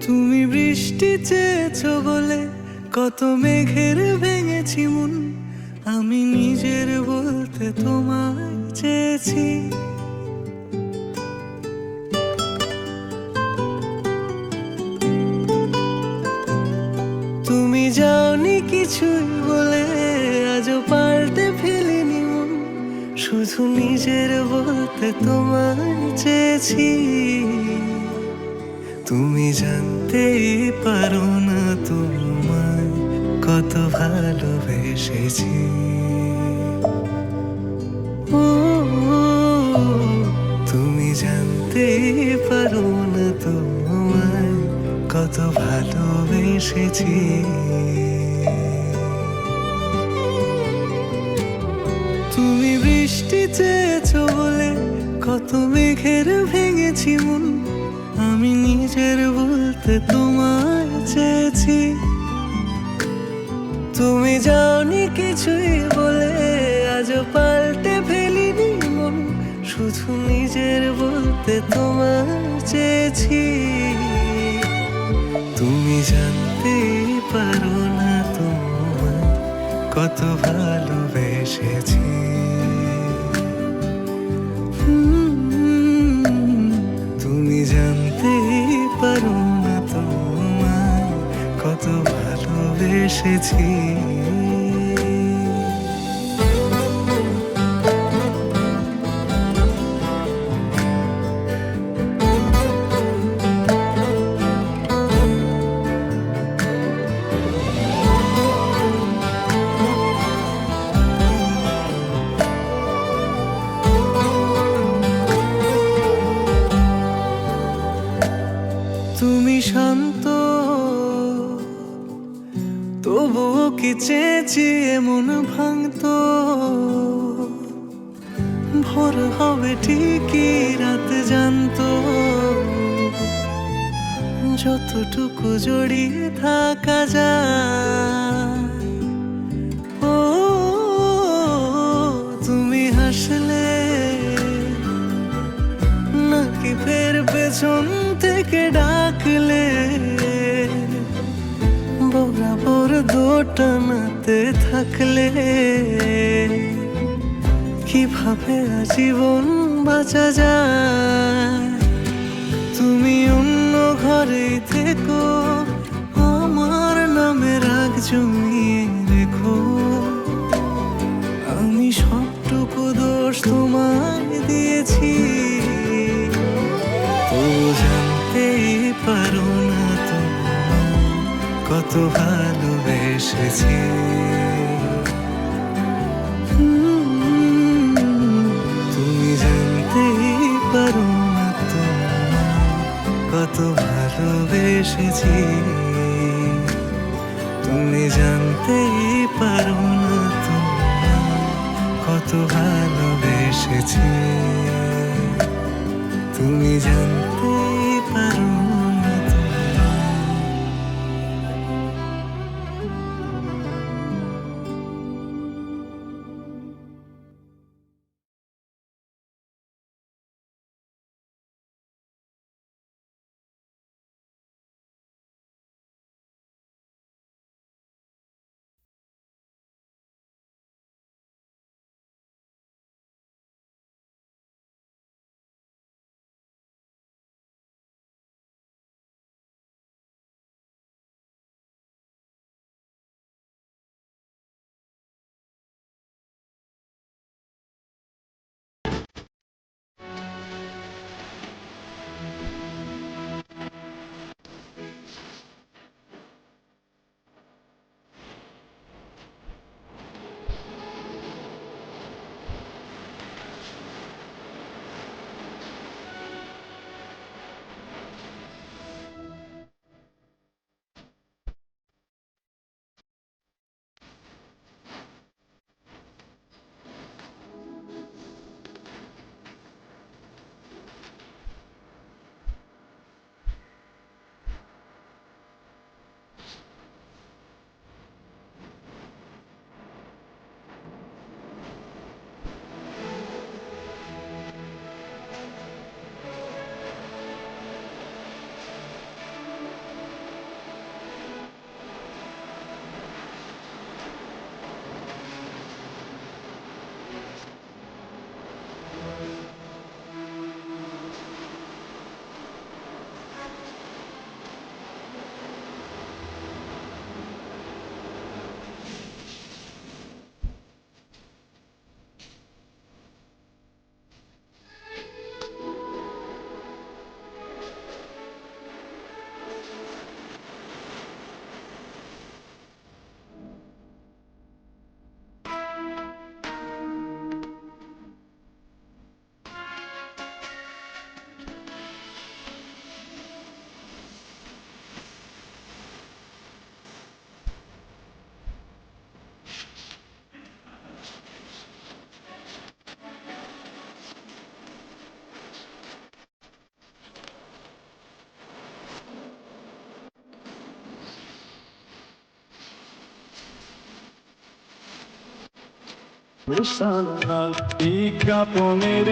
তুমি বৃষ্টি চেয়েছো বলে কত মেঘের ভেঙেছি মন, আমি নিজের বলতে তোমায় চেয়েছি। তুমি যাওনি কিছুই বলে আজও পাল্টে ফেলিনি মন, শুধু নিজের বলতে তোমায় চেয়েছি। তুমি জানতেই পারো না তোমায় কত ভালোবেসেছি। ও, তুমি জানতেই পারো না তোমায় কত ভালোবেসেছি। তুমি বৃষ্টি চেয়েছো বলে কত মেঘের ভেঙেছি মন, আমি নিজের বলতে তোমায় চেয়েছি। তুমি যাওনি কিছুই বলে আজও পাল্টে ফেলিনি মন, শুধু নিজের বলতে তোমায় চেয়েছি। তুমি জানতেই পারো না তোমায় কত ভালোবেসেছি। তুমি জানতেই পারো না তোমায় কত ভালোবেসেছি। তুমি শান্ত তবুও কি চেয়েছি মন ভাঙতো, ভোর হবে ঠিকই রাত জানতো, যতটুকু জড়িয়ে থাকা যায়। ও, তুমি হাসলে নাকি ফের পেছন থেকে ডাকলে, বরাবর দোটানাতে থাকলে কিভাবে আজীবন বাঁচা যায়। তুমি অন্য ঘরে থেকো, আমার নামে রাগ জমিয়ে রেখো, আমি সবটুকু দোষ তোমায় দিয়েছি। তো জানতেই পারো না তোমায় কত ভালোবেসেছি। তুমি জানতেই পারো না তোমায় কত ভালোবেসেছি। তুমি জানতেই পারো না তোমায় কত ভালোবেসেছি। তুমি জানতেই পারো বিজ্ঞাপনের